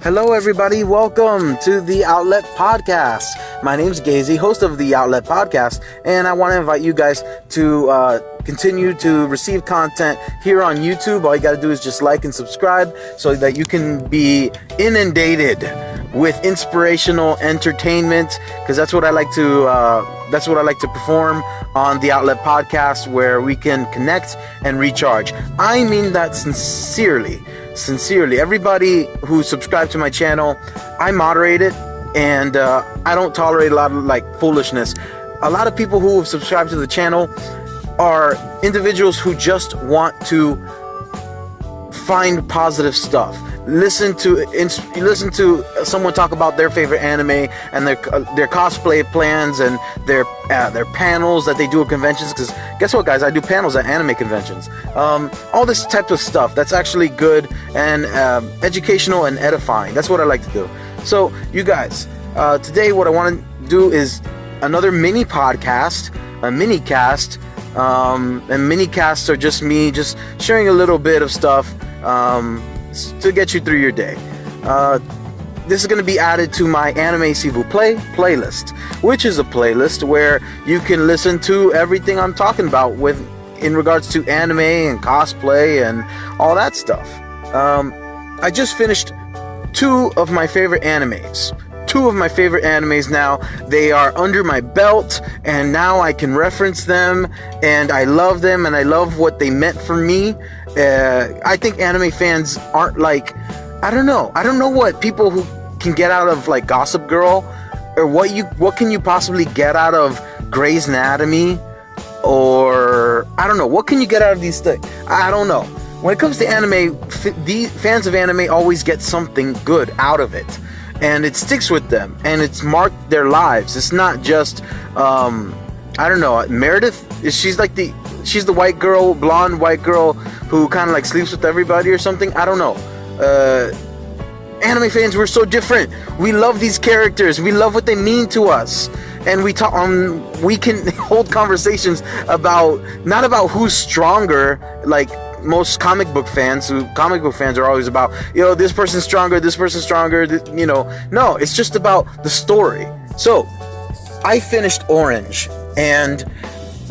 Hello everybody, welcome to the Outlet Podcast. My name's Gazy, host of the Outlet Podcast, and I want to invite you guys to continue to receive content here on YouTube. All you got to do is just like and subscribe so that you can be inundated with inspirational entertainment, because that's what I like to perform on the Outlet Podcast, where we can connect and recharge. I mean that sincerely. Everybody who subscribed to my channel, I moderate it, and I don't tolerate a lot of foolishness. A lot of people who have subscribed to the channel are individuals who just want to find positive stuff. Listen to someone talk about their favorite anime and their cosplay plans and their panels that they do at conventions. Because guess what, guys? I do panels at anime conventions. All this type of stuff that's actually good and educational and edifying. That's what I like to do. So, you guys, today what I want to do is another mini podcast, a mini cast. And mini casts are just me just sharing a little bit of stuff to get you through your day. This is going to be added to my Anime S'il vous plaît playlist, which is a playlist where you can listen to everything I'm talking about in regards to anime and cosplay and all that stuff. I just finished two of my favorite animes now. They are under my belt, and now I can reference them, and I love them, and I love what they meant for me. I think anime fans aren't I don't know what people who can get out of Gossip Girl, or what can you possibly get out of Grey's Anatomy, or I don't know, what can you get out of these things? I don't know. When it comes to anime, the fans of anime always get something good out of it, and it sticks with them, and it's marked their lives. It's not just I don't know, Meredith, she's the white girl, blonde white girl who kind of sleeps with everybody or something. I don't know. Anime fans, we're so different. We love these characters. We love what they mean to us, and we can hold conversations not about who's stronger, like most comic book fans are always about, this person's stronger, no, it's just about the story. So I finished Orange, and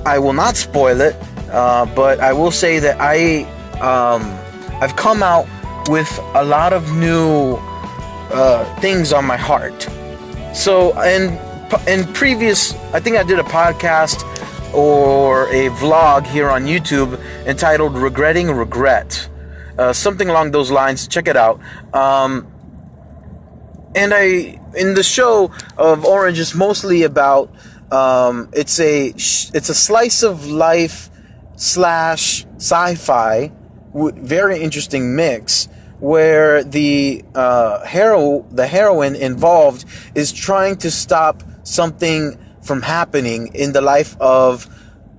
I will not spoil it, but I will say that I've come out with a lot of new things on my heart. So, in previous, I think I did a podcast or a vlog here on YouTube entitled Regretting Regret, something along those lines. Check it out. And in the show of Orange, is mostly about it's a slice of life / sci-fi, very interesting mix, where the heroine involved is trying to stop something from happening in the life of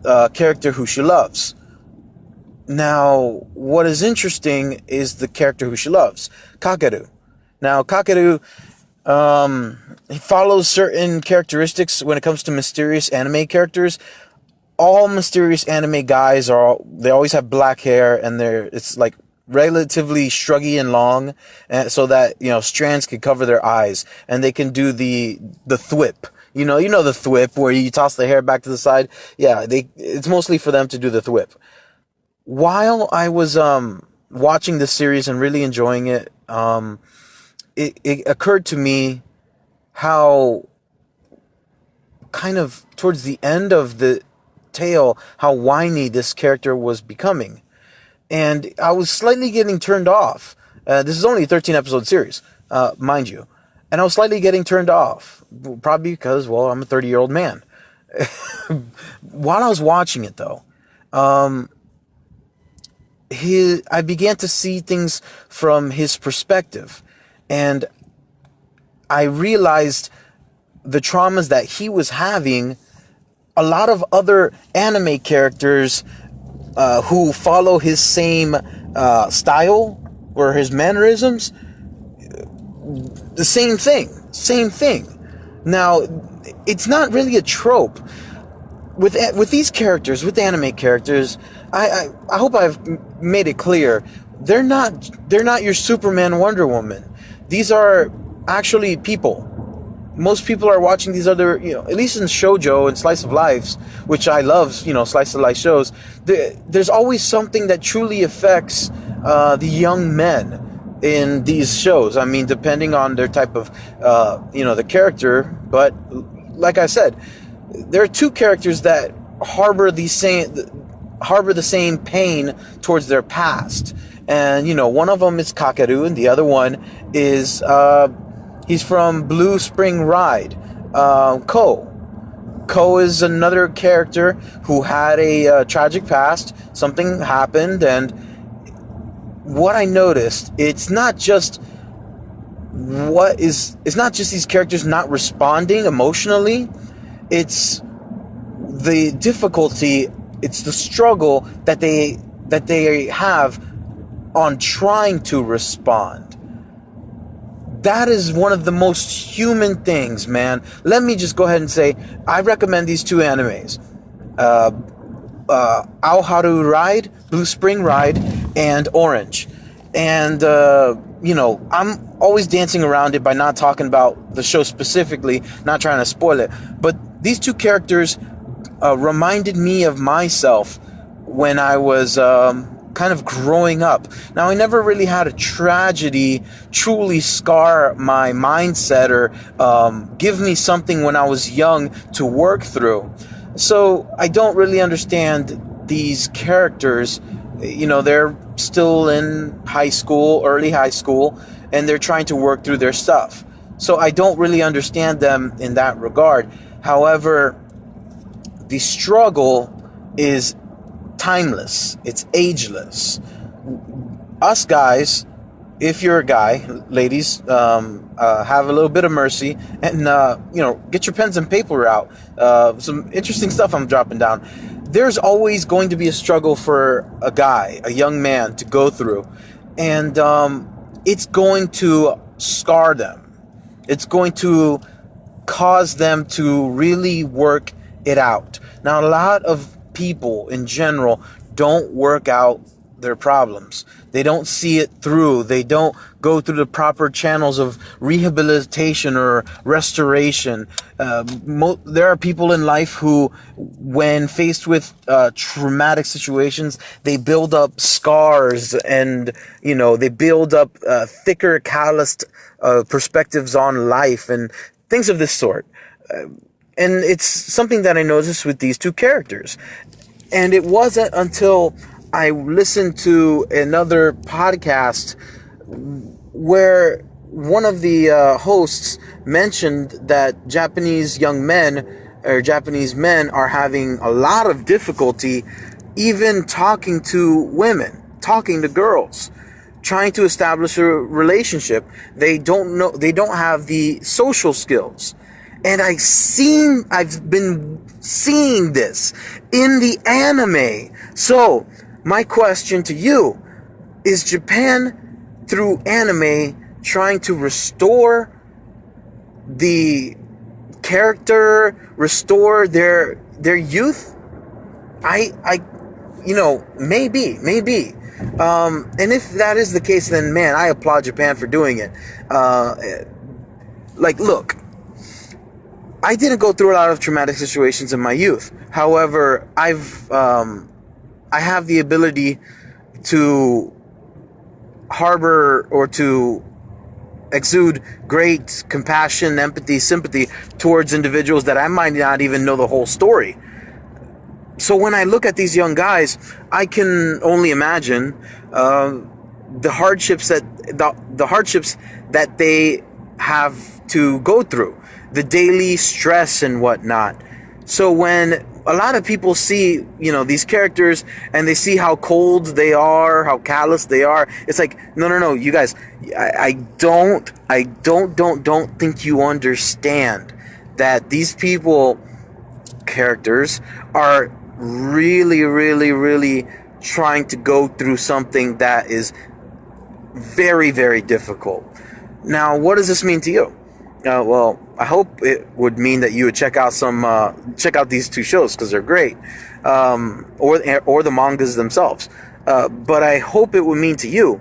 a character who she loves. Now, what is interesting is the character who she loves, Kakeru. Now, Kakeru, he follows certain characteristics when it comes to mysterious anime characters. All mysterious anime guys they always have black hair, and it's relatively shruggy and long, and so that strands can cover their eyes, and they can do the thwip. You know the thwip where you toss the hair back to the side. Yeah, it's mostly for them to do the thwip. While I was watching this series and really enjoying it, it occurred to me how kind of towards the end of the tale, how whiny this character was becoming. And I was slightly getting turned off. This is only a 13-episode series, mind you. And I was slightly getting turned off. Probably because, I'm a 30-year-old man. While I was watching it, though, I began to see things from his perspective. And I realized the traumas that he was having. A lot of other anime characters who follow his same style or his mannerisms, the same thing. Now, it's not really a trope with these characters, with anime characters. I hope I've made it clear. They're not your Superman, Wonder Woman. these are actually people. Most people are watching these other, at least in shoujo and slice of lives, which I love, slice of life shows. There's always something that truly affects the young men in these shows. I mean, depending on their type of, the character. But like I said, there are two characters that harbor the same pain towards their past. And, one of them is Kakeru, and the other one is, he's from Blue Spring Ride, Ko. Ko is another character who had a tragic past. Something happened, and what I noticed, it's not just these characters not responding emotionally. It's the difficulty, it's the struggle that they have on trying to respond. That is one of the most human things, man. Let me just go ahead and say, I recommend these two animes. Aoharu Ride, Blue Spring Ride, and Orange. And, I'm always dancing around it by not talking about the show specifically, not trying to spoil it. But these two characters reminded me of myself when I was kind of growing up. Now, I never really had a tragedy truly scar my mindset or give me something when I was young to work through. So I don't really understand these characters. They're still in high school, early high school, and they're trying to work through their stuff. So I don't really understand them in that regard. However, the struggle is timeless. It's ageless. Us guys, if you're a guy, ladies, have a little bit of mercy and, get your pens and paper out. Some interesting stuff I'm dropping down. There's always going to be a struggle for a guy, a young man, to go through. And it's going to scar them. It's going to cause them to really work it out. Now, a lot of people in general don't work out their problems. They don't see it through. They don't go through the proper channels of rehabilitation or restoration. There are people in life who, when faced with traumatic situations, they build up scars and, they build up thicker, calloused perspectives on life and things of this sort. And it's something that I noticed with these two characters. And it wasn't until I listened to another podcast where one of the hosts mentioned that Japanese young men or Japanese men are having a lot of difficulty even talking to women, talking to girls, trying to establish a relationship. They don't have the social skills. And I've been seeing this in the anime. So, my question to you, is Japan, through anime, trying to restore the character, restore their youth? Maybe. And if that is the case, then man, I applaud Japan for doing it. Look, I didn't go through a lot of traumatic situations in my youth. However, I have the ability to harbor or to exude great compassion, empathy, sympathy towards individuals that I might not even know the whole story. So when I look at these young guys, I can only imagine the hardships that they have to go through, the daily stress and whatnot. So when a lot of people see, these characters and they see how cold they are, how callous they are, it's like, no, you guys, I don't think you understand that these characters are really, really, really trying to go through something that is very, very difficult. Now, what does this mean to you? Well, I hope it would mean that you would check out these two shows because they're great, or the mangas themselves. But I hope it would mean to you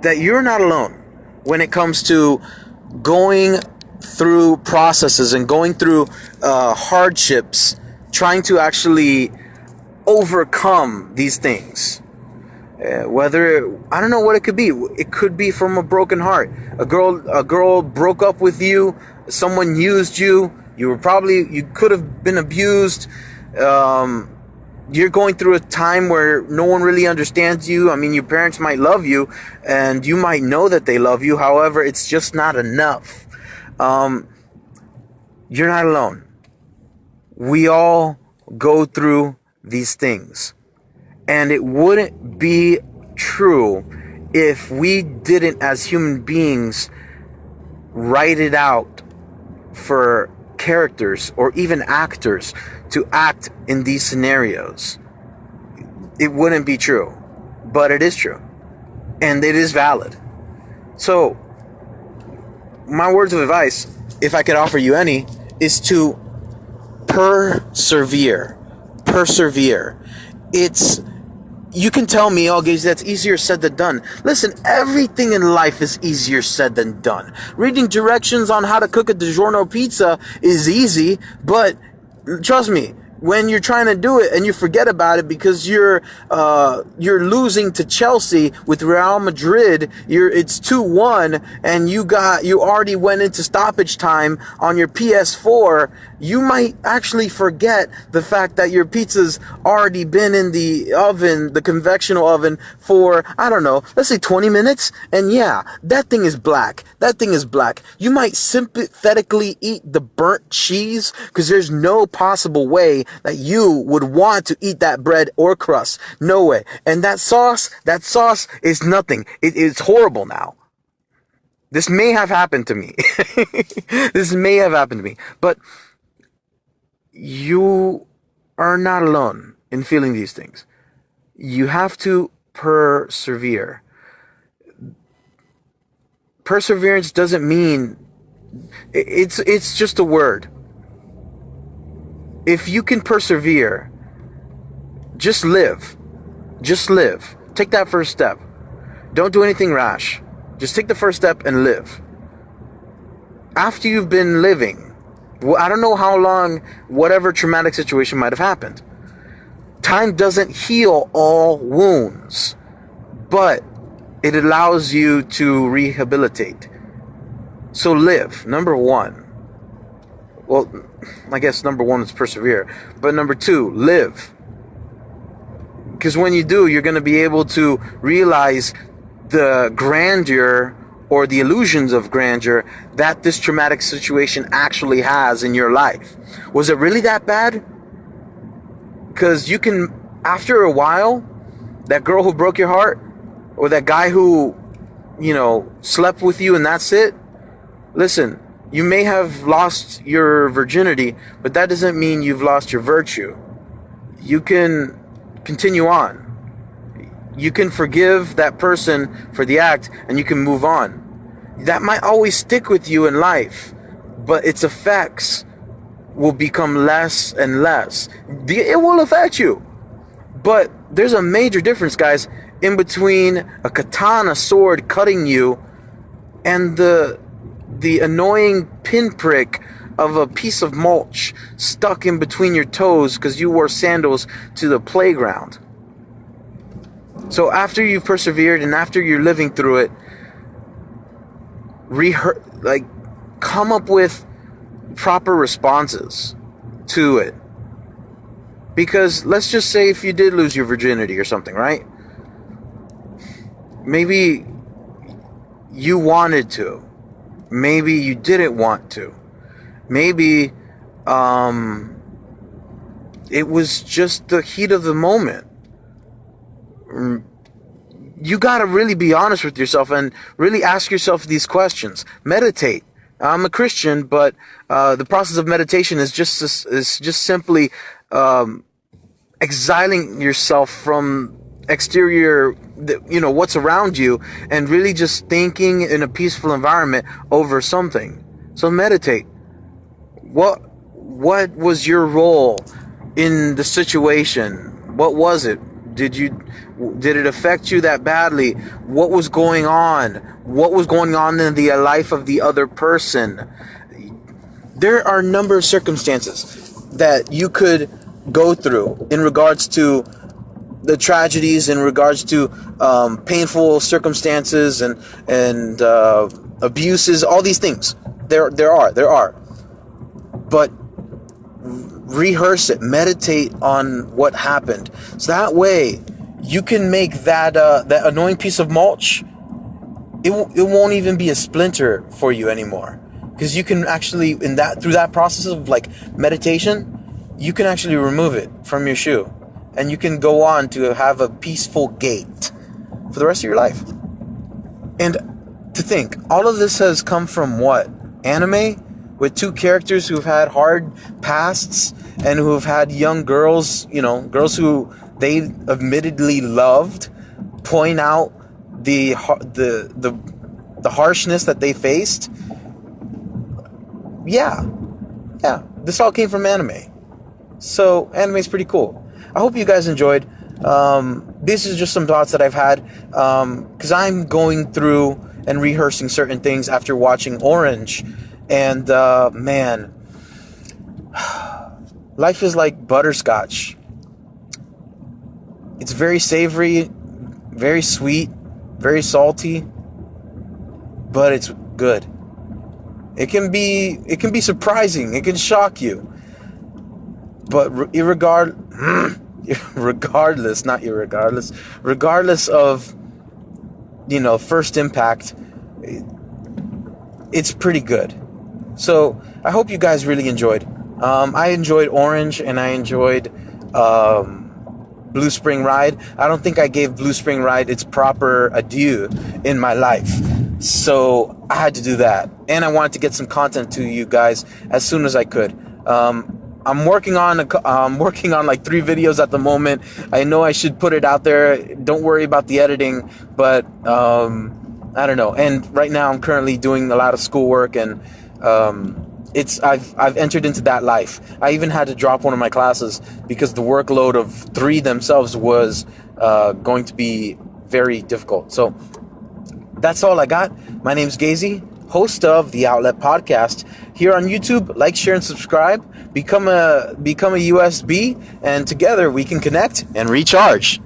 that you're not alone. when it comes to going through processes and going through hardships, trying to actually overcome these things. I don't know what it could be. It could be from a broken heart. A girl broke up with you. Someone used you. You could have been abused. You're going through a time where no one really understands you. I mean, your parents might love you, and you might know that they love you. However, it's just not enough. You're not alone. We all go through these things. And it wouldn't be true if we didn't, as human beings, write it out for characters or even actors to act in these scenarios. It wouldn't be true, but it is true, and it is valid. So my words of advice, if I could offer you any, is to persevere. You can tell me, oh, Gaze, that's easier said than done. Listen, everything in life is easier said than done. Reading directions on how to cook a DiGiorno pizza is easy, but trust me, when you're trying to do it and you forget about it because you're losing to Chelsea with Real Madrid, it's 2-1, and you already went into stoppage time on your PS4, you might actually forget the fact that your pizza's already been in the oven, the convectional oven, for, I don't know, let's say 20 minutes. And yeah, that thing is black. You might sympathetically eat the burnt cheese because there's no possible way that you would want to eat that bread or crust. No way. And that sauce is nothing. It's horrible now. This may have happened to me. But you are not alone in feeling these things. You have to persevere. Perseverance doesn't mean it's just a word. If you can persevere, just live. Take that first step. Don't do anything rash. Just take the first step and live. After you've been living, I don't know how long whatever traumatic situation might have happened. Time doesn't heal all wounds, but it allows you to rehabilitate. So live, number one. Well, I guess number one is persevere, but number two, live. Because when you do, you're going to be able to realize the grandeur or the illusions of grandeur that this traumatic situation actually has in your life. Was it really that bad? Because you can, after a while, that girl who broke your heart, or that guy who, slept with you and that's it. Listen, you may have lost your virginity, but that doesn't mean you've lost your virtue. You can continue on. You can forgive that person for the act, and you can move on. That might always stick with you in life, but its effects will become less and less. It will affect you. But there's a major difference, guys, in between a katana sword cutting you and the annoying pinprick of a piece of mulch stuck in between your toes because you wore sandals to the playground. So after you've persevered and after you're living through it, come up with proper responses to it. Because let's just say if you did lose your virginity or something, right? Maybe you wanted to. Maybe you didn't want to. Maybe it was just the heat of the moment. You gotta really be honest with yourself and really ask yourself these questions. Meditate. I'm a Christian, but the process of meditation is just simply exiling yourself from exterior, what's around you, and really just thinking in a peaceful environment over something. So meditate. What was your role in the situation? What was it? Did it affect you that badly? What was going on? What was going on in the life of the other person? There are a number of circumstances that you could go through in regards to the tragedies, in regards to painful circumstances and abuses, all these things. There are. But rehearse it, meditate on what happened. So that way you can make that annoying piece of mulch, it won't even be a splinter for you anymore. Because you can actually, through that process of like meditation, you can actually remove it from your shoe. And you can go on to have a peaceful gait for the rest of your life. And to think, all of this has come from what? Anime? With two characters who've had hard pasts and who've had young girls, girls who they admittedly loved, point out the harshness that they faced. Yeah, this all came from anime. So anime is pretty cool. I hope you guys enjoyed. This is just some thoughts that I've had, because I'm going through and rehearsing certain things after watching Orange. And man, life is like butterscotch. It's very savory, very sweet, very salty, but it's good. It can be surprising. It can shock you. But regardless of, first impact, it's pretty good. So I hope you guys really enjoyed. I enjoyed Orange and I enjoyed Blue Spring Ride. I don't think I gave Blue Spring Ride its proper adieu in my life. So I had to do that. And I wanted to get some content to you guys as soon as I could. I'm working on like 3 videos at the moment. I know I should put it out there. Don't worry about the editing, but I don't know. And right now I'm currently doing a lot of schoolwork, and I've entered into that life. I even had to drop one of my classes because the workload of 3 themselves was going to be very difficult. So that's all I got. My name's Gazy, host of the Outlet Podcast. Here on YouTube, like, share, and subscribe. Become a USB, and together we can connect and recharge.